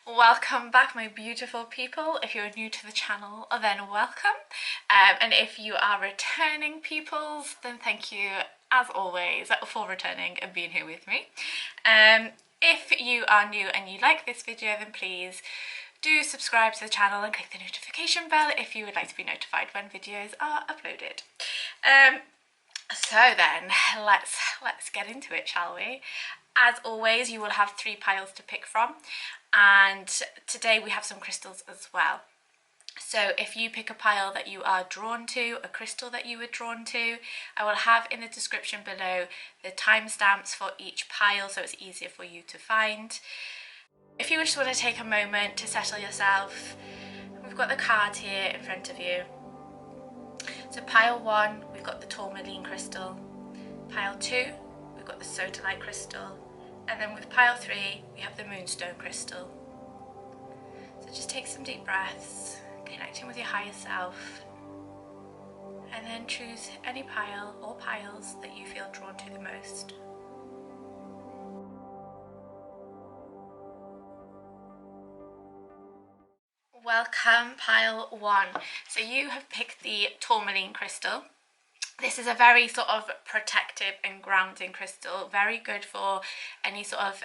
Welcome back, my beautiful people. If you're new to the channel, then welcome. And if you are returning peoples, then thank you, as always, for returning and being here with me. If you are new and you like this video, then please do subscribe to the channel and click the notification bell if you would like to be notified when videos are uploaded. So then, let's get into it, shall we? As always, you will have 3 piles to pick from, and today we have some crystals as well. So if you pick a pile that you are drawn to, a crystal that you were drawn to, I will have in the description below the timestamps for each pile so it's easier for you to find. If you just want to take a moment to settle yourself, we've got the cards here in front of you. So pile 1, we've got the tourmaline crystal. Pile 2, we've got the sodalite crystal. And then with pile 3, we have the moonstone crystal. So just take some deep breaths, connecting with your higher self, and then choose any pile or piles that you feel drawn to the most. Welcome, pile 1. So you have picked the tourmaline crystal. This is a very sort of protective and grounding crystal, very good for any sort of,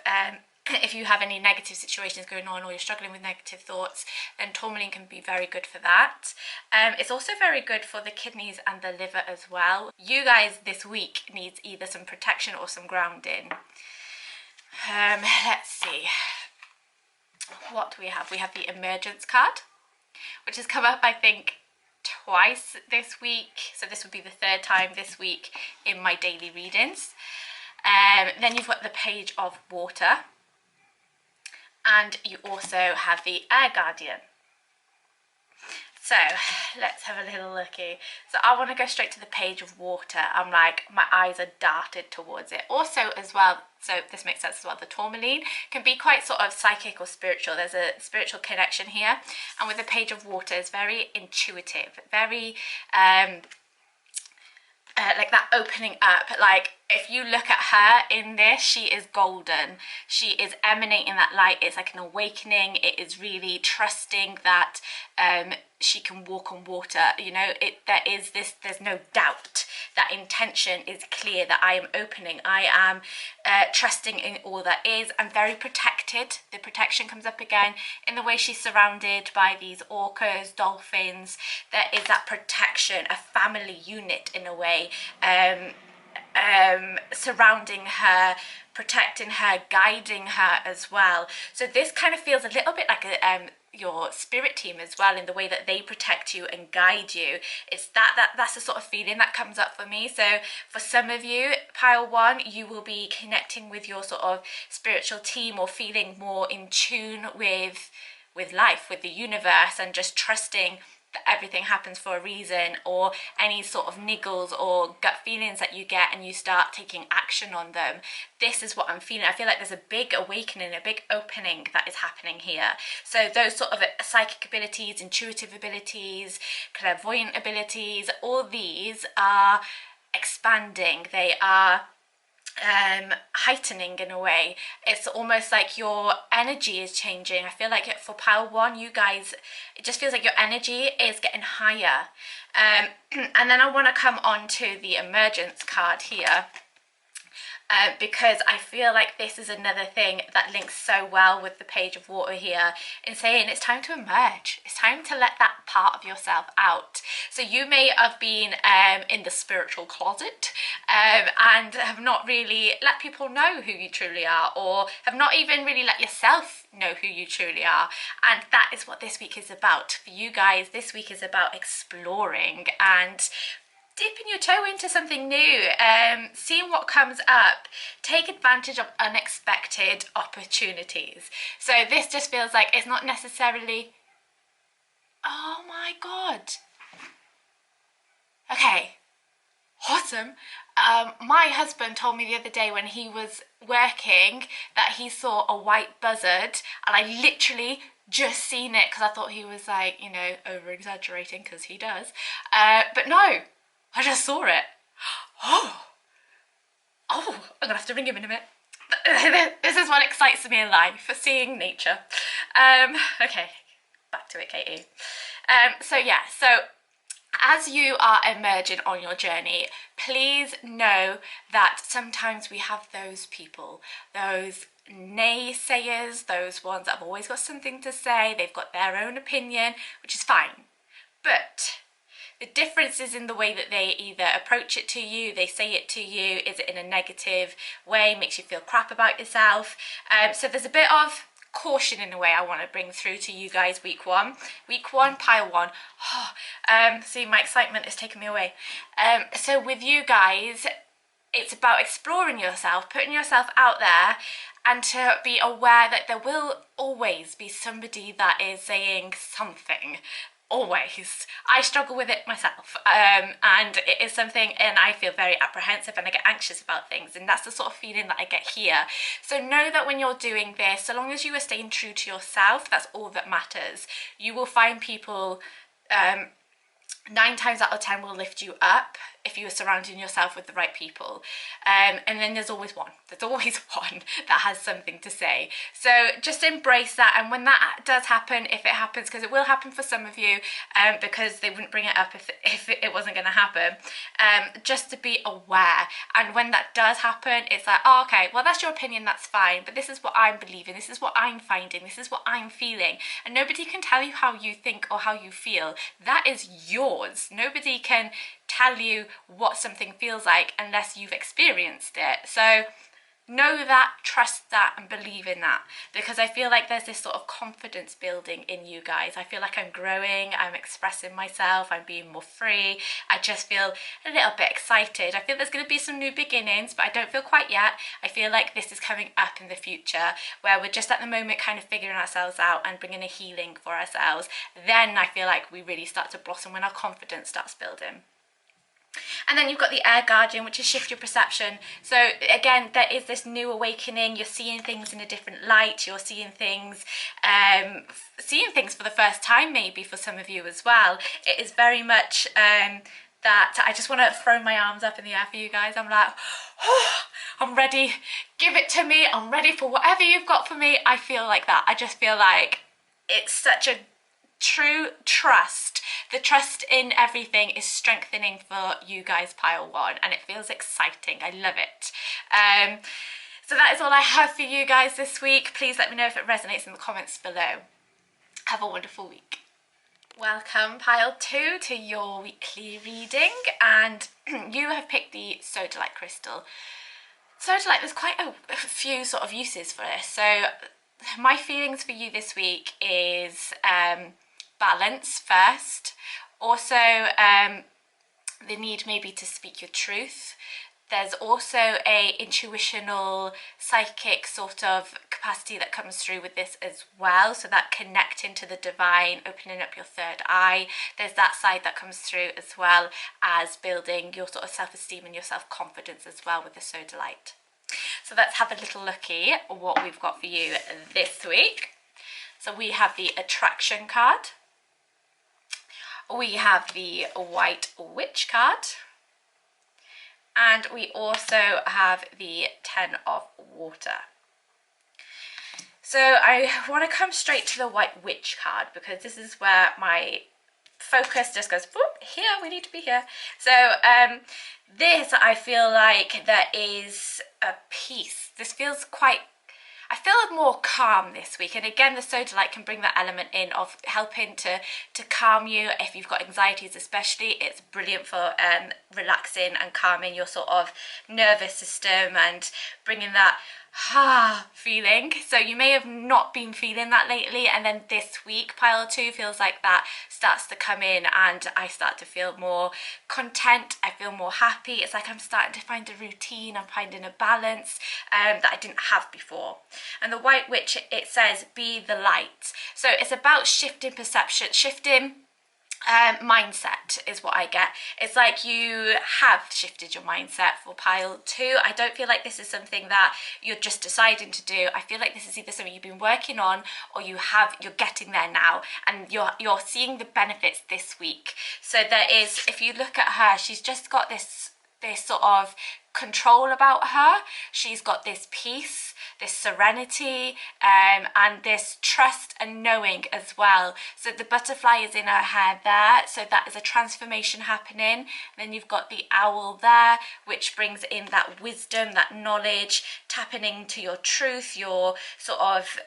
if you have any negative situations going on or you're struggling with negative thoughts, then tourmaline can be very good for that. It's also very good for the kidneys and the liver as well. You guys this week needs either some protection or some grounding. Let's see. What do we have? We have the emergence card, which has come up, I think, twice this week, so this would be the 3rd time this week in my daily readings. Then you've got the page of water, and you also have the air guardian. So let's have a little looky. So I want to go straight to the page of water. I'm like, my eyes are darted towards it. Also as well, so this makes sense as well, the tourmaline can be quite sort of psychic or spiritual. There's a spiritual connection here. And with the page of water, it's very intuitive, very like that opening up. Like if you look at her in this, she is golden. She is emanating that light. It's like an awakening. It is really trusting that she can walk on water. You know, there's no doubt. That intention is clear, that I am opening, I am trusting in all that is. I'm very protected. The protection comes up again in the way she's surrounded by these orcas, dolphins. There is that protection, a family unit in a way, surrounding her, protecting her, guiding her as well. So this kind of feels a little bit like your spirit team as well, in the way that they protect you and guide you. It's that's the sort of feeling that comes up for me. So for some of you, pile 1, you will be connecting with your sort of spiritual team, or feeling more in tune with life, with the universe, and just trusting that everything happens for a reason, or any sort of niggles or gut feelings that you get and you start taking action on them. This is what I'm feeling. I feel like there's a big awakening, a big opening that is happening here. So those sort of psychic abilities, intuitive abilities, clairvoyant abilities, all these are expanding. They are heightening in a way. It's almost like your energy is changing. I feel like for pile 1, you guys, it just feels like your energy is getting higher. And then I want to come on to the emergence card here. Because I feel like this is another thing that links so well with the page of water here, in saying it's time to emerge. It's time to let that part of yourself out. So you may have been in the spiritual closet and have not really let people know who you truly are, or have not even really let yourself know who you truly are. And that is what this week is about. For you guys, this week is about exploring and dipping your toe into something new, seeing what comes up. Take advantage of unexpected opportunities. So this just feels like it's not necessarily, oh my god, okay, awesome. My husband told me the other day when he was working that he saw a white buzzard, and I literally just seen it because I thought he was like, you know, over exaggerating, because he does, but no, I just saw it. Oh, I'm gonna have to ring him in a minute. This is what excites me in life, seeing nature. Okay, back to it, Katie. So as you are emerging on your journey, please know that sometimes we have those people, those naysayers, those ones that have always got something to say, they've got their own opinion, which is fine. But the difference is in the way that they either approach it to you, they say it to you, is it in a negative way, makes you feel crap about yourself. So there's a bit of caution in a way I want to bring through to you guys week one, pile one. See, my excitement is taking me away. So with you guys, it's about exploring yourself, putting yourself out there, and to be aware that there will always be somebody that is saying something. Always. I struggle with it myself, and it is something, and I feel very apprehensive and I get anxious about things, and that's the sort of feeling that I get here. So know that when you're doing this, so long as you are staying true to yourself, that's all that matters. You will find people 9 times out of 10 will lift you up if you are surrounding yourself with the right people. And then there's always one that has something to say. So just embrace that, and when that does happen, if it happens, because it will happen for some of you, because they wouldn't bring it up if it wasn't going to happen, just to be aware. And when that does happen, it's like, oh, okay, well, that's your opinion, that's fine, but this is what I'm believing, this is what I'm finding, this is what I'm feeling, and nobody can tell you how you think or how you feel. That is yours. Nobody can tell you what something feels like unless you've experienced it. So know that, trust that, and believe in that, because I feel like there's this sort of confidence building in you guys. I feel like I'm growing, I'm expressing myself, I'm being more free. I just feel a little bit excited. I feel there's going to be some new beginnings, but I don't feel quite yet. I feel like this is coming up in the future, where we're just at the moment kind of figuring ourselves out and bringing a healing for ourselves. Then I feel like we really start to blossom when our confidence starts building. And then you've got the air guardian, which is shift your perception. So again, there is this new awakening. You're seeing things in a different light. You're seeing things for the first time, maybe for some of you as well. It is very much that I just want to throw my arms up in the air for you guys. I'm like, oh, I'm ready. Give it to me. I'm ready for whatever you've got for me. I feel like that. I just feel like it's such a true trust. The trust in everything is strengthening for you guys, pile one, and it feels exciting. I love it. So that is all I have for you guys this week. Please let me know if it resonates in the comments below. Have a wonderful week. Welcome, pile 2, to your weekly reading, and you have picked the Sodalite crystal. Sodalite, there's quite a few sort of uses for this. So my feelings for you this week is balance first. Also, the need maybe to speak your truth. There's also a intuitional, psychic sort of capacity that comes through with this as well. So that connecting to the divine, opening up your third eye. There's that side that comes through, as well as building your sort of self-esteem and your self-confidence as well with the Sodalite. So let's have a little looky at what we've got for you this week. So we have the Attraction card. We have the White Witch card. And we also have the 10 of Water. So I want to come straight to the White Witch card, because this is where my focus just goes, whoop, here, we need to be here. So this, I feel like there is a peace. This feels quite, I feel more calm this week, and again the Sodalite can bring that element in of helping to calm you. If you've got anxieties especially, it's brilliant for relaxing and calming your sort of nervous system and bringing that feeling. So you may have not been feeling that lately, and then this week pile 2 feels like that starts to come in, and I start to feel more content. I feel more happy. It's like I'm starting to find a routine. I'm finding a balance that I didn't have before. And the White Witch, it says be the light. So it's about shifting perception, shifting mindset is what I get. It's like you have shifted your mindset for pile 2. I don't feel like this is something that you're just deciding to do. I feel like this is either something you've been working on, or you're getting there now, and you're seeing the benefits this week. So there is, if you look at her, she's just got this this sort of control about her. She's got this peace, this serenity, and this trust and knowing as well. So the butterfly is in her hair there, so that is a transformation happening. Then you've got the owl there, which brings in that wisdom, that knowledge, tapping into your truth, your sort of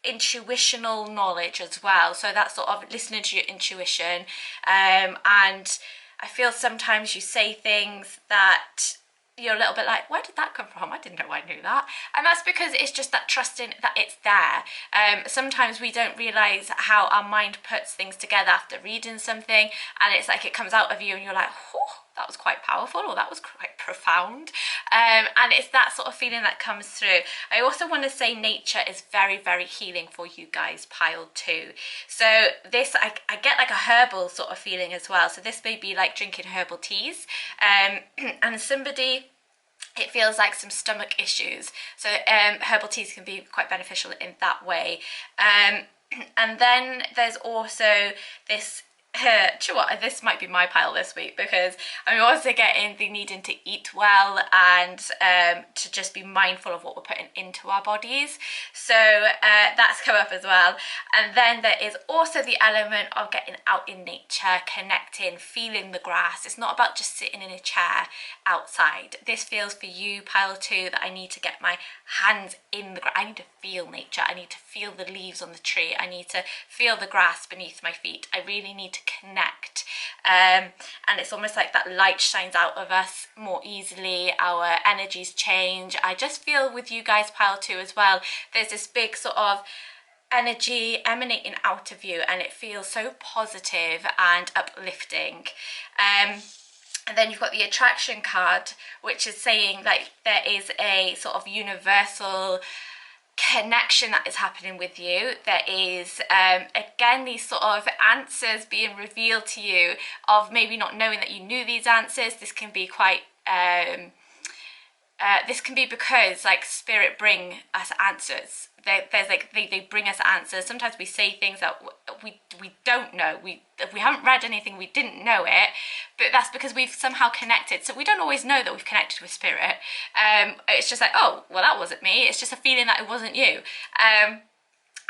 intuitional knowledge as well. So that's sort of listening to your intuition, and I feel sometimes you say things that you're a little bit like, where did that come from? I didn't know I knew that. And that's because it's just that trusting that it's there. Sometimes we don't realise how our mind puts things together after reading something, and it's like it comes out of you and you're like, oh, that was quite powerful, or that was quite profound. And it's that sort of feeling that comes through. I also want to say nature is very, very healing for you guys, pile 2. So this, I get like a herbal sort of feeling as well. So this may be like drinking herbal teas. And somebody, it feels like some stomach issues. So herbal teas can be quite beneficial in that way. And then there's also this, do you know what, this might be my pile this week, because I'm also getting the needing to eat well and to just be mindful of what we're putting into our bodies. So that's come up as well. And then there is also the element of getting out in nature, connecting, feeling the grass. It's not about just sitting in a chair outside. This feels for you, pile 2, that I need to get my hands in the grass. I need to feel nature. I need to feel the leaves on the tree. I need to feel the grass beneath my feet. I really need to connect, and it's almost like that light shines out of us more easily. Our energies change. I just feel with you guys, pile 2 as well, there's this big sort of energy emanating out of you, and it feels so positive and uplifting. And then you've got the attraction card, which is saying like there is a sort of universal connection that is happening with you. There is again these sort of answers being revealed to you, of maybe not knowing that you knew these answers. This can be quite this can be because like spirit bring us answers. There's like they bring us answers. Sometimes we say things that we don't know. If we haven't read anything, we didn't know it, but that's because we've somehow connected. So we don't always know that we've connected with spirit. It's just like, oh, well, that wasn't me. It's just a feeling that it wasn't you.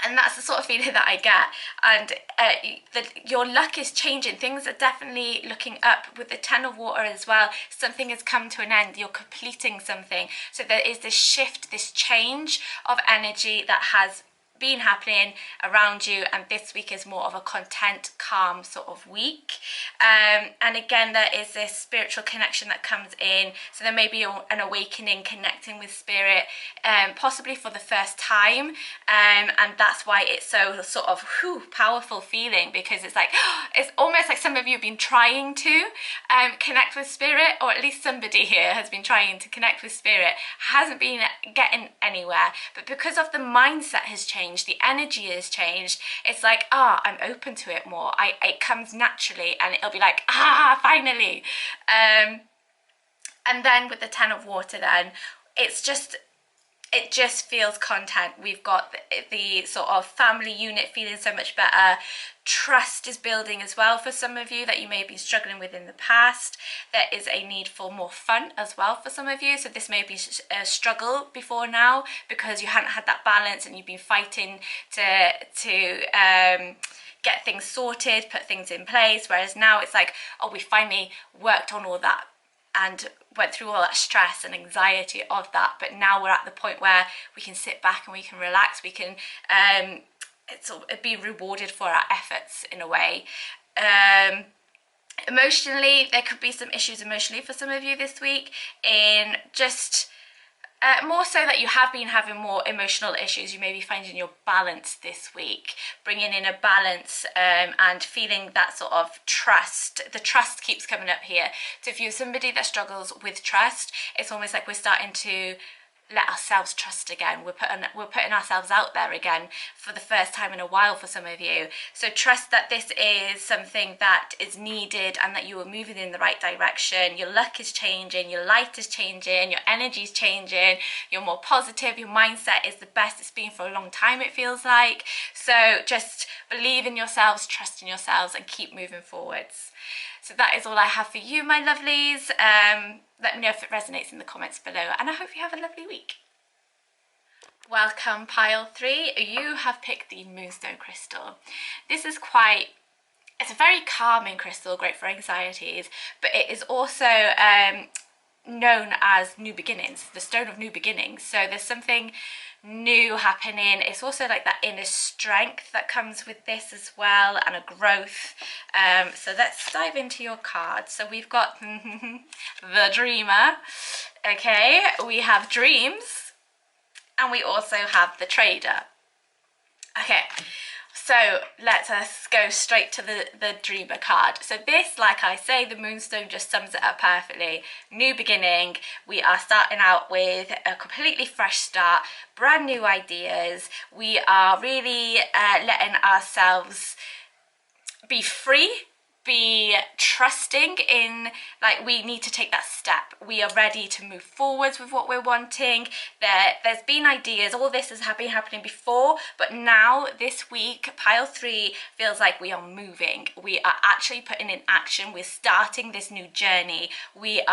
And that's the sort of feeling that I get. And your luck is changing. Things are definitely looking up with the 10 of water as well. Something has come to an end. You're completing something. So there is this shift, this change of energy that has been happening around you, and this week is more of a content, calm sort of week. And again, there is this spiritual connection that comes in. So there may be an awakening, connecting with spirit, possibly for the first time, and that's why it's so sort of powerful feeling, because it's like it's almost like some of you have been trying to connect with spirit, or at least somebody here has been trying to connect with spirit, hasn't been getting anywhere, but because of the mindset has changed, the energy has changed, it's like, I'm open to it more. It comes naturally, and it'll be like, finally. And then with the 10 of water, then it just feels content. We've got the sort of family unit feeling so much better. Trust is building as well for some of you that you may have been struggling with in the past. There is a need for more fun as well for some of you. So this may be a struggle before now, because you hadn't had that balance and you've been fighting to get things sorted, put things in place. Whereas now it's like, we finally worked on all that and went through all that stress and anxiety of that, but now we're at the point where we can sit back and we can relax. We can be rewarded for our efforts in a way. Emotionally, there could be some issues emotionally for some of you this week, in just more so that you have been having more emotional issues. You may be finding your balance this week, bringing in a balance and feeling that sort of trust. The trust keeps coming up here. So if you're somebody that struggles with trust, it's almost like we're starting to let ourselves trust again. We're putting ourselves out there again for the first time in a while for some of you. So trust that this is something that is needed and that you are moving in the right direction. Your luck is changing, your light is changing, your energy is changing, you're more positive, your mindset is the best it's been for a long time, it feels like. So just believe in yourselves, trust in yourselves, and keep moving forwards. So that is all I have for you, my lovelies. Let me know if it resonates in the comments below, and I hope you have a lovely week. Welcome, pile 3. You have picked the Moonstone crystal. This is it's a very calming crystal, great for anxieties, but it is also known as new beginnings, the stone of new beginnings. So there's something new happening. It's also like that inner strength that comes with this as well, and a growth. So let's dive into your cards. So we've got the Dreamer. Okay, we have Dreams, and we also have the Trader. Okay, so let us go straight to the Dreamer card. So this, like I say, the Moonstone just sums it up perfectly. New beginning. We are starting out with a completely fresh start, brand new ideas. We are really letting ourselves be free, be trusting in, like, we need to take that step. We are ready to move forwards with what we're wanting. There's been ideas, all this has been happening before, but now this week, pile 3 feels like we are moving. We are actually putting in action. We're starting this new journey. We're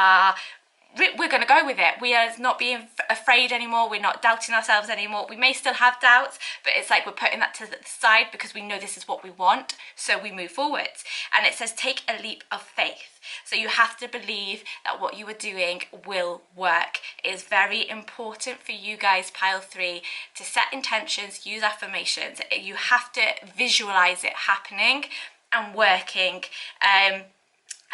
going to go with it. We are not being afraid anymore. We're not doubting ourselves anymore. We may still have doubts, but it's like we're putting that to the side because we know this is what we want, so we move forwards. And it says take a leap of faith. So you have to believe that what you are doing will work. It is very important for you guys, pile 3, to set intentions, use affirmations. You have to visualize it happening and working.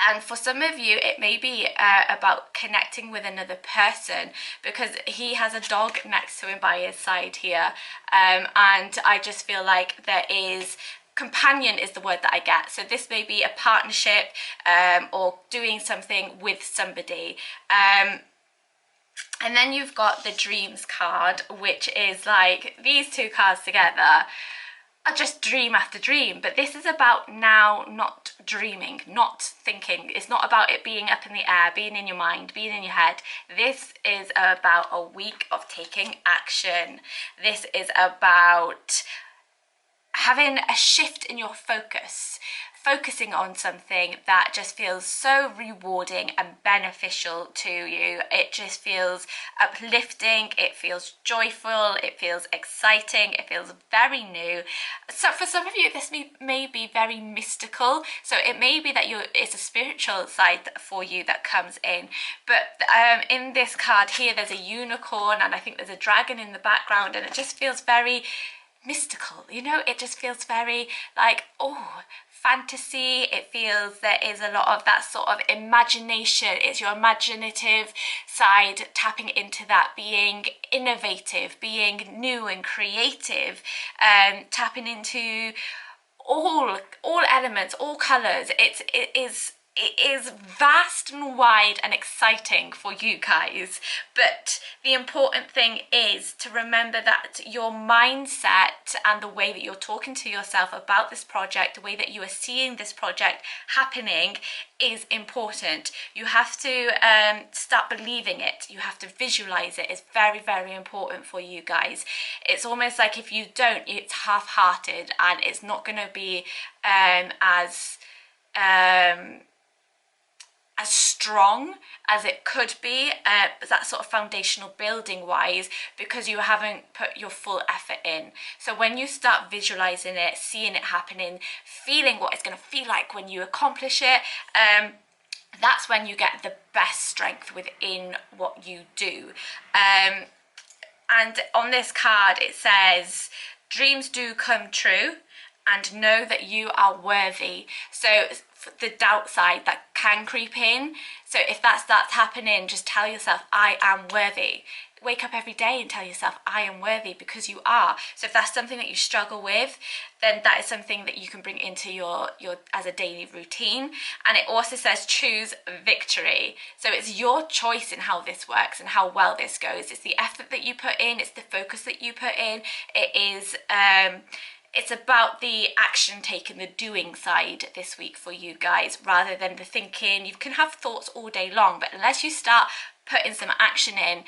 And for some of you, it may be about connecting with another person, because he has a dog next to him by his side here. And I just feel like there is, companion is the word that I get. So this may be a partnership or doing something with somebody. And then you've got the Dreams card, which is like these two cards together are just dream after dream. But this is about now not dreaming, not thinking. It's not about it being up in the air, being in your mind, being in your head. This is about a week of taking action. This is about having a shift in your focus, focusing on something that just feels so rewarding and beneficial to you. It just feels uplifting, it feels joyful, it feels exciting, it feels very new. So for some of you, this may be very mystical. So it may be that it's a spiritual side for you that comes in. But in this card here, there's a unicorn, and I think there's a dragon in the background, and it just feels very mystical, you know. It just feels very like, oh, fantasy. It feels there is a lot of that sort of imagination. It's your imaginative side tapping into that, being innovative, being new and creative, tapping into all elements, all colours. It is vast and wide and exciting for you guys. But the important thing is to remember that your mindset and the way that you're talking to yourself about this project, the way that you are seeing this project happening, is important. You have to start believing it. You have to visualize it. It's very, very important for you guys. It's almost like if you don't, it's half-hearted, and it's not going to be as strong as it could be, that sort of foundational building wise, because you haven't put your full effort in. So when you start visualizing it, seeing it happening, feeling what it's going to feel like when you accomplish it, that's when you get the best strength within what you do. And on this card it says, dreams do come true, and know that you are worthy. So the doubt side that can creep in, so if that starts happening, just tell yourself, I am worthy. Wake up every day and tell yourself, I am worthy, because you are. So if that's something that you struggle with, then that is something that you can bring into your as a daily routine. And it also says choose victory. So it's your choice in how this works and how well this goes. It's the effort that you put in, it's the focus that you put in. It is it's about the action taken, the doing side this week for you guys, rather than the thinking. You can have thoughts all day long, but unless you start putting some action in,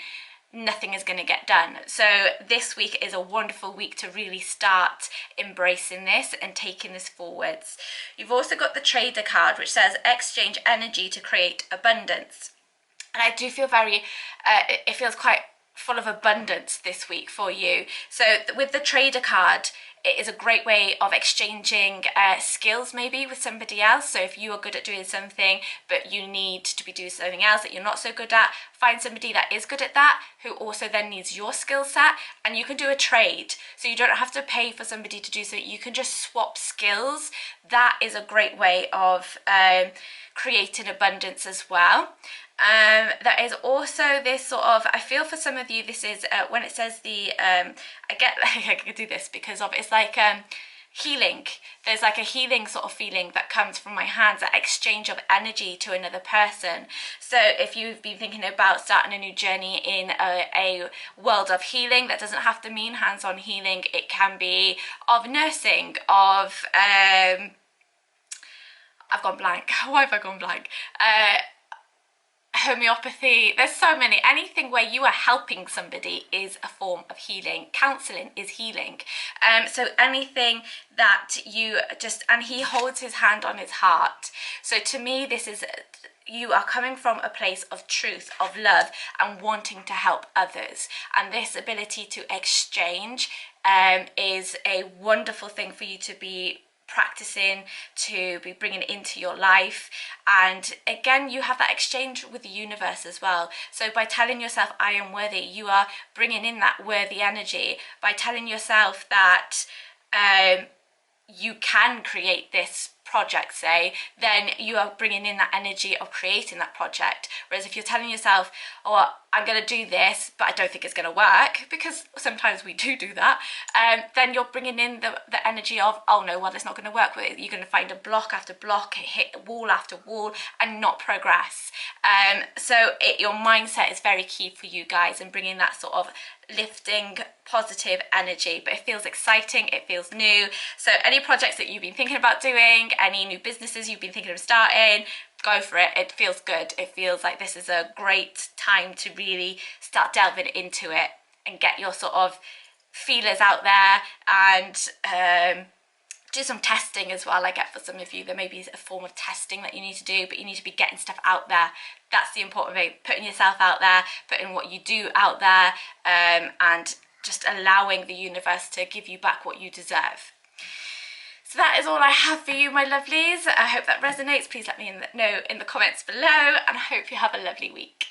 nothing is going to get done. So this week is a wonderful week to really start embracing this and taking this forwards. You've also got the Trader card, which says exchange energy to create abundance. And I do feel it feels quite full of abundance this week for you. So with the Trader card, it is a great way of exchanging skills maybe with somebody else. So if you are good at doing something but you need to be doing something else that you're not so good at, find somebody that is good at that who also then needs your skill set, and you can do a trade. So you don't have to pay for somebody to do something, you can just swap skills. That is a great way of creating abundance as well. There is also this sort of, I feel for some of you, this is when it says I could do this because of it's like healing. There's like a healing sort of feeling that comes from my hands, that exchange of energy to another person. So if you've been thinking about starting a new journey in a world of healing, that doesn't have to mean hands-on healing. It can be of nursing, of I've gone blank. Why have I gone blank? Homeopathy. There's so many. Anything where you are helping somebody is a form of healing. Counselling is healing. So anything that you just, and he holds his hand on his heart. So to me, this is, you are coming from a place of truth, of love, and wanting to help others. And this ability to exchange is a wonderful thing for you to be practicing, to be bringing into your life. And again, you have that exchange with the universe as well. So by telling yourself I am worthy, you are bringing in that worthy energy. By telling yourself that you can create this project, say, then you are bringing in that energy of creating that project. Whereas if you're telling yourself, oh, I'm going to do this, but I don't think it's going to work, because sometimes we do that, then you're bringing in the energy of, oh no, well, it's not going to work. You're going to find a block after block, hit wall after wall, and not progress. So your mindset is very key for you guys, and bringing that sort of lifting positive energy. But it feels exciting, it feels new. So any projects that you've been thinking about doing, any new businesses you've been thinking of starting, go for it. It feels good. It feels like this is a great time to really start delving into it and get your sort of feelers out there, and do some testing as well. I get for some of you there may be a form of testing that you need to do, but you need to be getting stuff out there. That's the important thing, putting yourself out there, putting what you do out there, and just allowing the universe to give you back what you deserve. So that is all I have for you, my lovelies. I hope that resonates. Please let me know in the comments below, and I hope you have a lovely week.